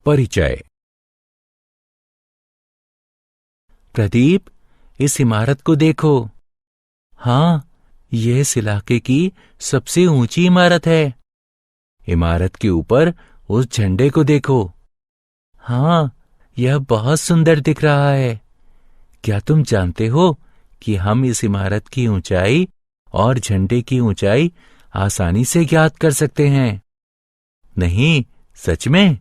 परिचय। प्रदीप, इस इमारत को देखो। हाँ, यह इस इलाके की सबसे ऊंची इमारत है। इमारत के ऊपर उस झंडे को देखो। हाँ, यह बहुत सुंदर दिख रहा है। क्या तुम जानते हो कि हम इस इमारत की ऊंचाई और झंडे की ऊंचाई आसानी से ज्ञात कर सकते हैं? नहीं, सच में?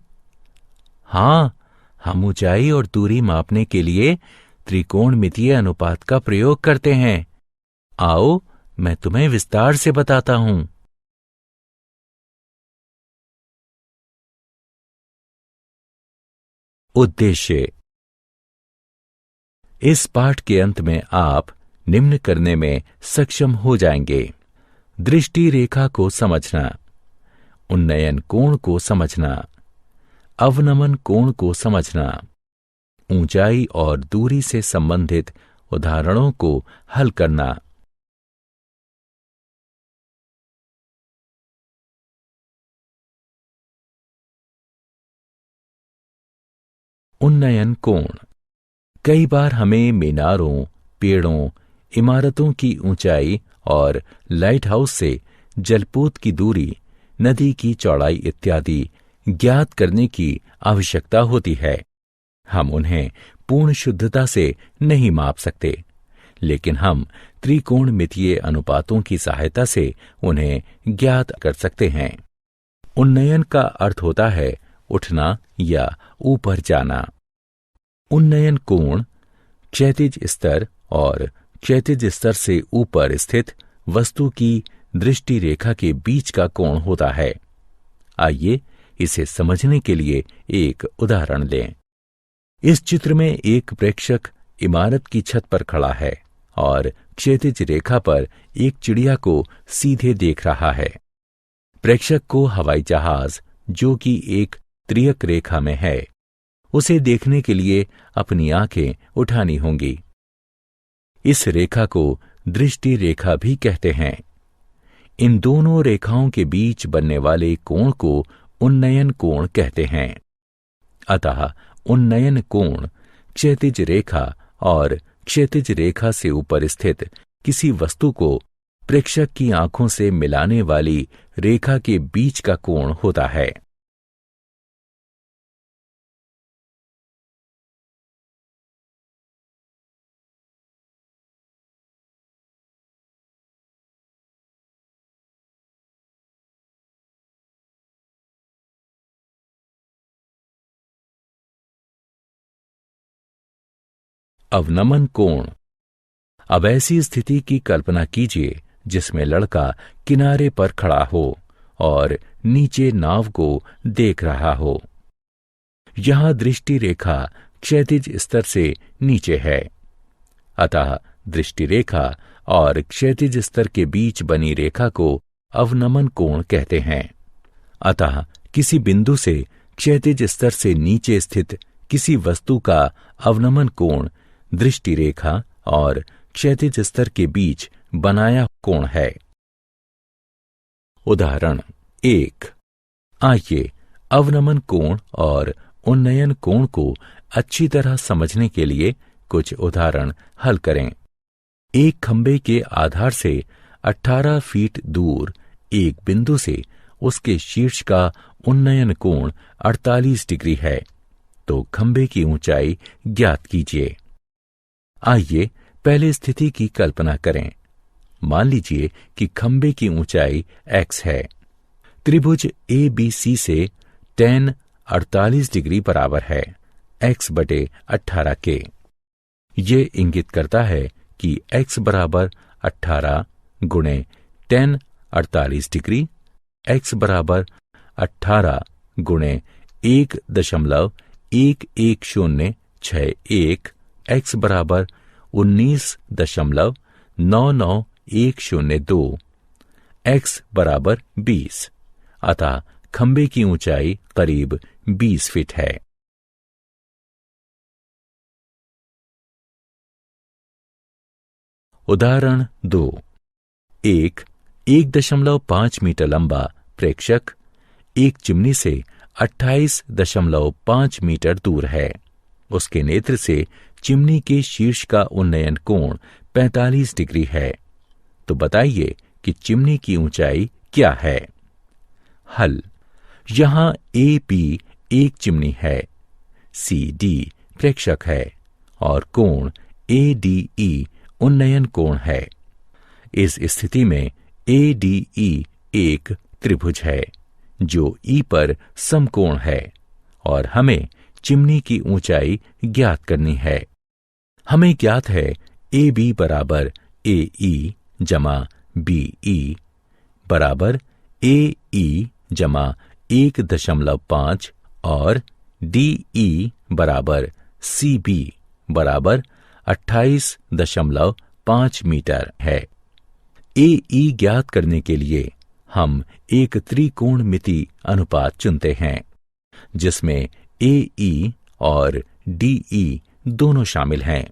हाँ, हम ऊंचाई और दूरी मापने के लिए त्रिकोणमितीय अनुपात का प्रयोग करते हैं। आओ, मैं तुम्हें विस्तार से बताता हूं। उद्देश्य। इस पाठ के अंत में आप निम्न करने में सक्षम हो जाएंगे: दृष्टि रेखा को समझना, उन्नयन कोण को समझना, अवनमन कोण को समझना, ऊंचाई और दूरी से संबंधित उदाहरणों को हल करना। उन्नयन कोण। कई बार हमें मीनारों, पेड़ों, इमारतों की ऊंचाई और लाइट हाउस से जलपोत की दूरी, नदी की चौड़ाई इत्यादि ज्ञात करने की आवश्यकता होती है। हम उन्हें पूर्ण शुद्धता से नहीं माप सकते, लेकिन हम त्रिकोणमितीय अनुपातों की सहायता से उन्हें ज्ञात कर सकते हैं। उन्नयन का अर्थ होता है उठना या ऊपर जाना। उन्नयन कोण क्षैतिज स्तर और क्षैतिज स्तर से ऊपर स्थित वस्तु की दृष्टि रेखा के बीच का कोण होता है। आइए इसे समझने के लिए एक उदाहरण लें। इस चित्र में एक प्रेक्षक इमारत की छत पर खड़ा है और क्षैतिज रेखा पर एक चिड़िया को सीधे देख रहा है। प्रेक्षक को हवाई जहाज, जो कि एक त्रियक रेखा में है, उसे देखने के लिए अपनी आंखें उठानी होंगी। इस रेखा को दृष्टि रेखा भी कहते हैं। इन दोनों रेखाओं के बीच बनने वाले कोण को उन्नयन कोण कहते हैं। अतः उन्नयन कोण क्षैतिज रेखा और क्षैतिज रेखा से ऊपर स्थित किसी वस्तु को प्रेक्षक की आंखों से मिलाने वाली रेखा के बीच का कोण होता है। अवनमन कोण। अब ऐसी स्थिति की कल्पना कीजिए जिसमें लड़का किनारे पर खड़ा हो और नीचे नाव को देख रहा हो। यहां दृष्टि रेखा क्षैतिज स्तर से नीचे है, अतः दृष्टि रेखा और क्षैतिज स्तर के बीच बनी रेखा को अवनमन कोण कहते हैं। अतः किसी बिंदु से क्षैतिज स्तर से नीचे स्थित किसी वस्तु का अवनमन कोण दृष्टि रेखा और क्षैतिज स्तर के बीच बनाया कोण है। उदाहरण 1। आइए अवनमन कोण और उन्नयन कोण को अच्छी तरह समझने के लिए कुछ उदाहरण हल करें। एक खंबे के आधार से 18 फीट दूर एक बिंदु से उसके शीर्ष का उन्नयन कोण 48 डिग्री है, तो खंबे की ऊंचाई ज्ञात कीजिए। आइए पहले स्थिति की कल्पना करें। मान लीजिए कि खंबे की ऊंचाई x है। त्रिभुज ABC से tan 48 डिग्री बराबर है x/18 के। ये इंगित करता है कि x बराबर 18 गुणे tan 48 डिग्री, x बराबर 18 गुणे 1.11061, x बराबर 19.99102, x बराबर 20। अतः खंबे की ऊंचाई करीब 20 फीट है। उदाहरण 2। एक 1.5 मीटर लंबा प्रेक्षक एक चिमनी से 28.5 मीटर दूर है। उसके नेत्र से चिमनी के शीर्ष का उन्नयन कोण 45 डिग्री है। तो बताइए कि चिमनी की ऊंचाई क्या है। हल। यहां AB एक चिमनी है, CD प्रेक्षक है और कोण ADE उन्नयन कोण है। इस स्थिति में ADE एक त्रिभुज है जो E पर समकोण है और हमें चिमनी की ऊंचाई ज्ञात करनी है। हमें ज्ञात है AB बराबर AE जमा BE बराबर AE जमा 1.5 और DE बराबर CB बराबर 28.5 मीटर है। AE ज्ञात करने के लिए हम एक त्रिकोणमिति अनुपात चुनते हैं जिसमें AE और DE दोनों शामिल हैं।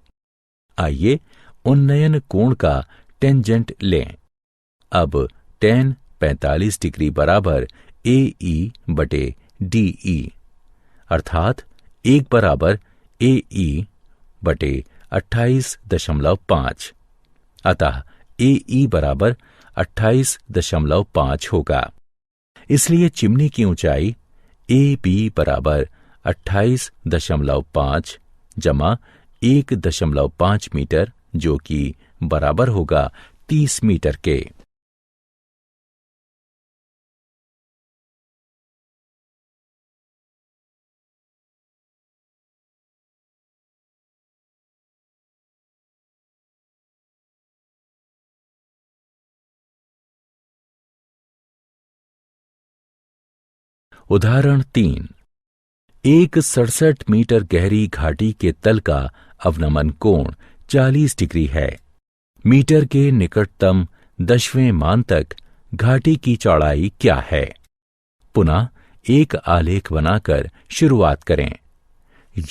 आइए उन्नयन कोण का टेंजेंट लें। अब tan 45 डिग्री बराबर AE बटे DE अर्थात 1 बराबर AE बटे 28.5। अतः AE बराबर 28.5 होगा। इसलिए चिमनी की ऊंचाई AB बराबर 28.5 जमा 1.5 मीटर जो कि बराबर होगा 30 मीटर के। उदाहरण 3। एक 67 मीटर गहरी घाटी के तल का अवनमन कोण 40 डिग्री है। मीटर के निकटतम 10वें मान तक घाटी की चौड़ाई क्या है। पुनः एक आलेख बनाकर शुरुआत करें।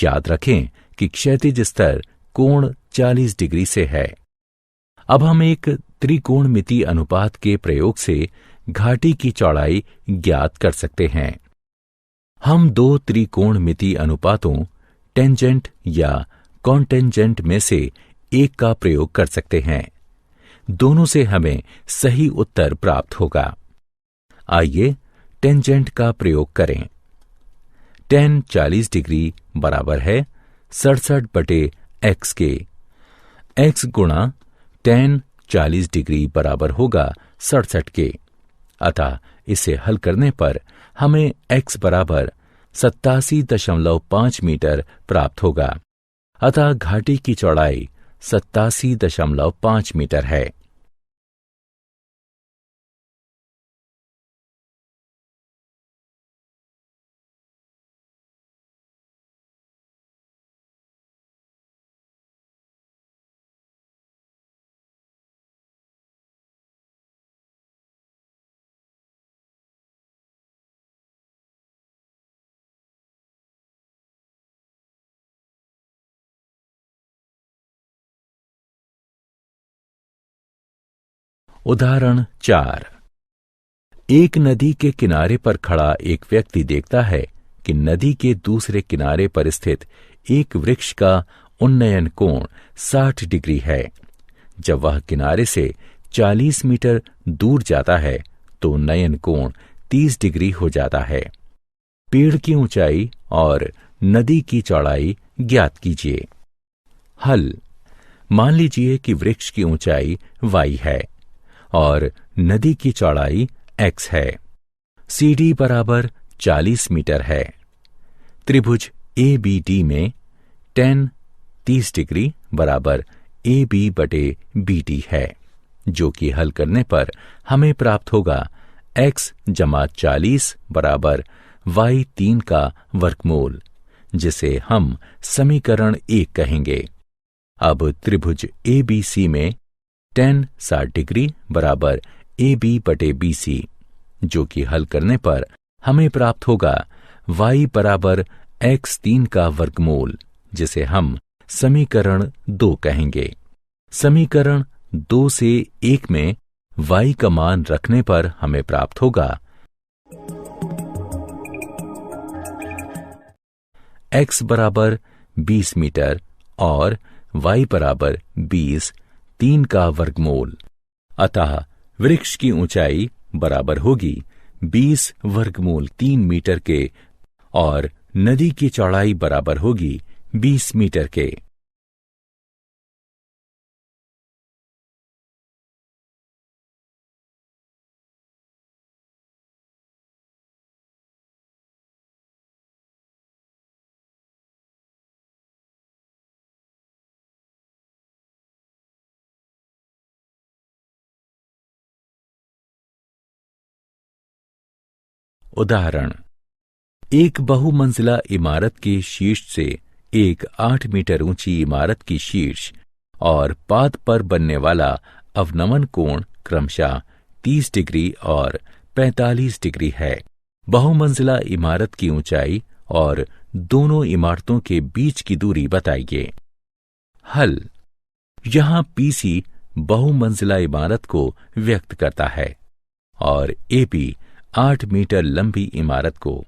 याद रखें कि क्षैतिज स्तर कोण 40 डिग्री से है। अब हम एक त्रिकोणमिति अनुपात के प्रयोग से घाटी की चौड़ाई ज्ञात कर सकते हैं। हम दो त्रिकोणमिति अनुपातों टेंजेंट या कॉन्टेंजेंट में से एक का प्रयोग कर सकते हैं। दोनों से हमें सही उत्तर प्राप्त होगा। आइए टेंजेंट का प्रयोग करें। tan 40 डिग्री बराबर है 67 बटे x के। x गुणा tan 40 डिग्री बराबर होगा 67 के। अतः इसे हल करने पर हमें x बराबर 87.5 मीटर प्राप्त होगा। अतः घाटी की चौड़ाई 87.5 मीटर है। उदाहरण 4। एक नदी के किनारे पर खड़ा एक व्यक्ति देखता है कि नदी के दूसरे किनारे पर स्थित एक वृक्ष का उन्नयन कोण 60 डिग्री है। जब वह किनारे से 40 मीटर दूर जाता है तो उन्नयन कोण 30 डिग्री हो जाता है। पेड़ की ऊंचाई और नदी की चौड़ाई ज्ञात कीजिए। हल। मान लीजिए कि वृक्ष की ऊंचाई y है और नदी की चौड़ाई x है। CD बराबर 40 मीटर है। त्रिभुज ABD में tan 30 डिग्री बराबर AB बटे BD है, जो कि हल करने पर हमें प्राप्त होगा x जमा 40 बराबर y3 का वर्गमूल, जिसे हम समीकरण 1 कहेंगे। अब त्रिभुज ABC में tan 60 डिग्री बराबर AB बटे BC, जो कि हल करने पर हमें प्राप्त होगा y बराबर x3 का वर्गमूल, जिसे हम समीकरण 2 कहेंगे। समीकरण 2 से 1 में y का मान रखने पर हमें प्राप्त होगा x बराबर 20 मीटर और y बराबर 20, 3 का वर्गमूल। अतः वृक्ष की ऊंचाई बराबर होगी 20 वर्गमूल 3 मीटर के और नदी की चौड़ाई बराबर होगी 20 मीटर के। उदाहरण, एक बहुमंजिला इमारत के शीर्ष से एक 8 मीटर ऊंची इमारत की शीर्ष और पाद पर बनने वाला अवनमन कोण क्रमशः 30 डिग्री और 45 डिग्री है। बहुमंजिला इमारत की ऊंचाई और दोनों इमारतों के बीच की दूरी बताइए। हल। यहां पीसी बहुमंजिला इमारत को व्यक्त करता है और एपी 8 मीटर लंबी इमारत को।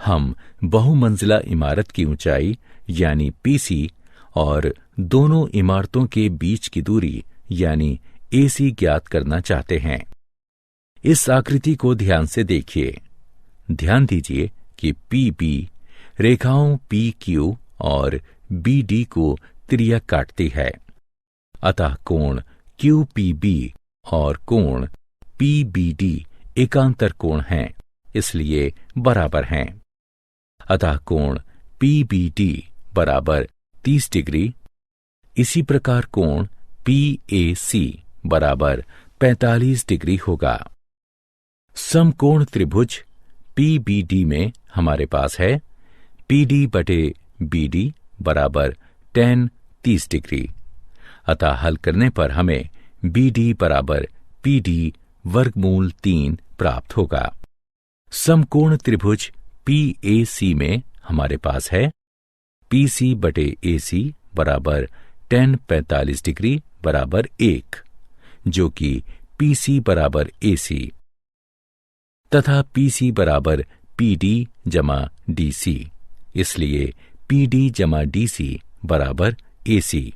हम बहुमंजिला इमारत की ऊंचाई यानी पीसी और दोनों इमारतों के बीच की दूरी यानी एसी ज्ञात करना चाहते हैं। इस आकृति को ध्यान से देखिए। ध्यान दीजिए कि पीबी रेखाओं पीक्यू और बीडी को त्रिज्या काटती है। अतः कोण क्यूपीबी और कोण पीबीडी एकांतर कोण हैं, इसलिए बराबर हैं। अतः कोण पीबीडी बराबर 30 डिग्री। इसी प्रकार कोण पीएसी बराबर 45 डिग्री होगा। समकोण त्रिभुज पीबीडी में हमारे पास है पीडी बटे बीडी बराबर tan 30 डिग्री। अतः हल करने पर हमें बीडी बराबर पीडी वर्गमूल 3 प्राप्त होगा। समकोण त्रिभुज पीएसी में हमारे पास है पीसी बटे एसी बराबर tan 45 डिग्री बराबर 1, जो कि पीसी बराबर एसी तथा पीसी बराबर पीडी जमा डीसी, इसलिए पीडी जमा डीसी बराबर एसी।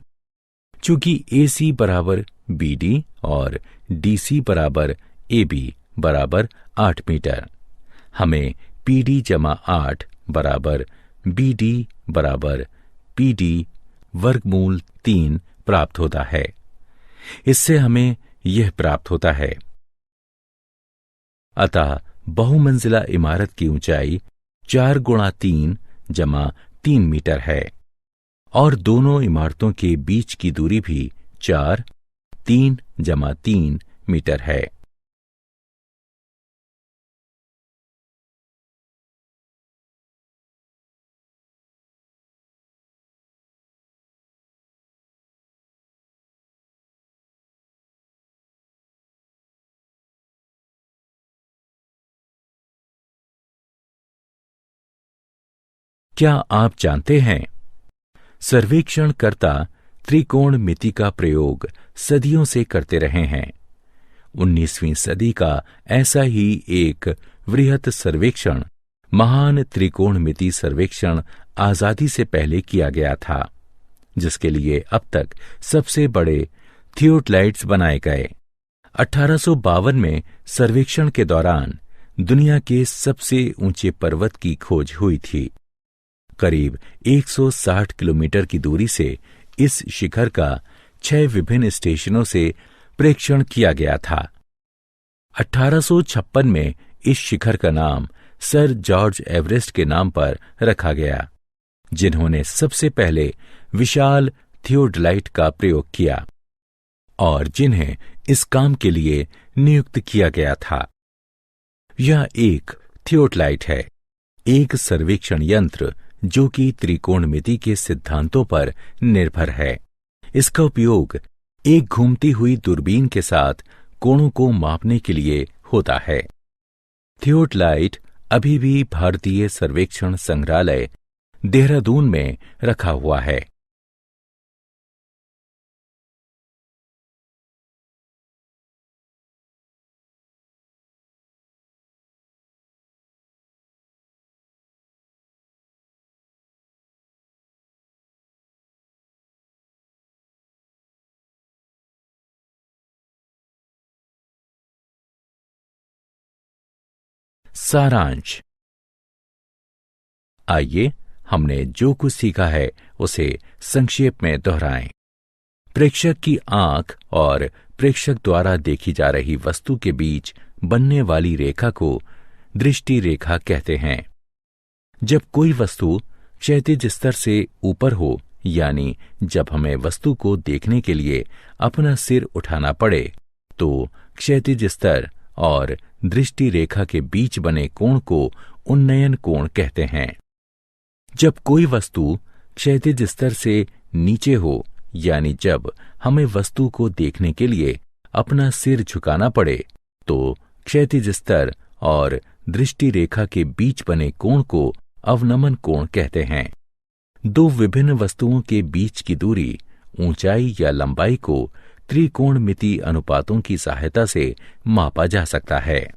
चूंकि एसी बराबर बीडी और डीसी बराबर एबी बराबर 8 मीटर, हमें पीडी जमा 8 बराबर बीडी बराबर पीडी वर्गमूल 3 प्राप्त होता है। इससे हमें यह प्राप्त होता है। अतः बहुमंजिला इमारत की ऊंचाई 4 गुणा 3 जमा 3 मीटर है और दोनों इमारतों के बीच की दूरी भी 4, 3 जमा 3 मीटर है। क्या आप जानते हैं, सर्वेक्षणकर्ता त्रिकोणमिति का प्रयोग सदियों से करते रहे हैं। 19वीं सदी का ऐसा ही एक वृहत सर्वेक्षण महान त्रिकोणमिति सर्वेक्षण आजादी से पहले किया गया था, जिसके लिए अब तक सबसे बड़े थियोडलाइट्स बनाए गए। 1852 में सर्वेक्षण के दौरान दुनिया के सबसे ऊंचे पर्वत की खोज हुई थी। करीब 160 किलोमीटर की दूरी से इस शिखर का 6 विभिन्न स्टेशनों से प्रेक्षण किया गया था। 1856 में इस शिखर का नाम सर जॉर्ज एवरेस्ट के नाम पर रखा गया, जिन्होंने सबसे पहले विशाल थियोडलाइट का प्रयोग किया और जिन्हें इस काम के लिए नियुक्त किया गया था। यह एक थियोडलाइट है, एक सर्वेक्षण यंत्र जो कि त्रिकोणमिति के सिद्धांतों पर निर्भर है। इसका उपयोग एक घूमती हुई दूरबीन के साथ कोणों को मापने के लिए होता है। थियोडलाइट अभी भी भारतीय सर्वेक्षण संग्रहालय, देहरादून में रखा हुआ है। सारांश। आइए हमने जो कुछ सीखा है उसे संक्षेप में दोहराएं। प्रेक्षक की आंख और प्रेक्षक द्वारा देखी जा रही वस्तु के बीच बनने वाली रेखा को दृष्टि रेखा कहते हैं। जब कोई वस्तु क्षैतिज स्तर से ऊपर हो, यानी जब हमें वस्तु को देखने के लिए अपना सिर उठाना पड़े, तो क्षैतिज स्तर और दृष्टि रेखा के बीच बने कोण को उन्नयन कोण कहते हैं। जब कोई वस्तु क्षैतिज स्तर से नीचे हो, यानी जब हमें वस्तु को देखने के लिए अपना सिर झुकाना पड़े, तो क्षैतिज स्तर और दृष्टि रेखा के बीच बने कोण को अवनमन कोण कहते हैं। दो विभिन्न वस्तुओं के बीच की दूरी, ऊंचाई या लंबाई को त्रिकोणमिति अनुपातों की सहायता से मापा जा सकता है।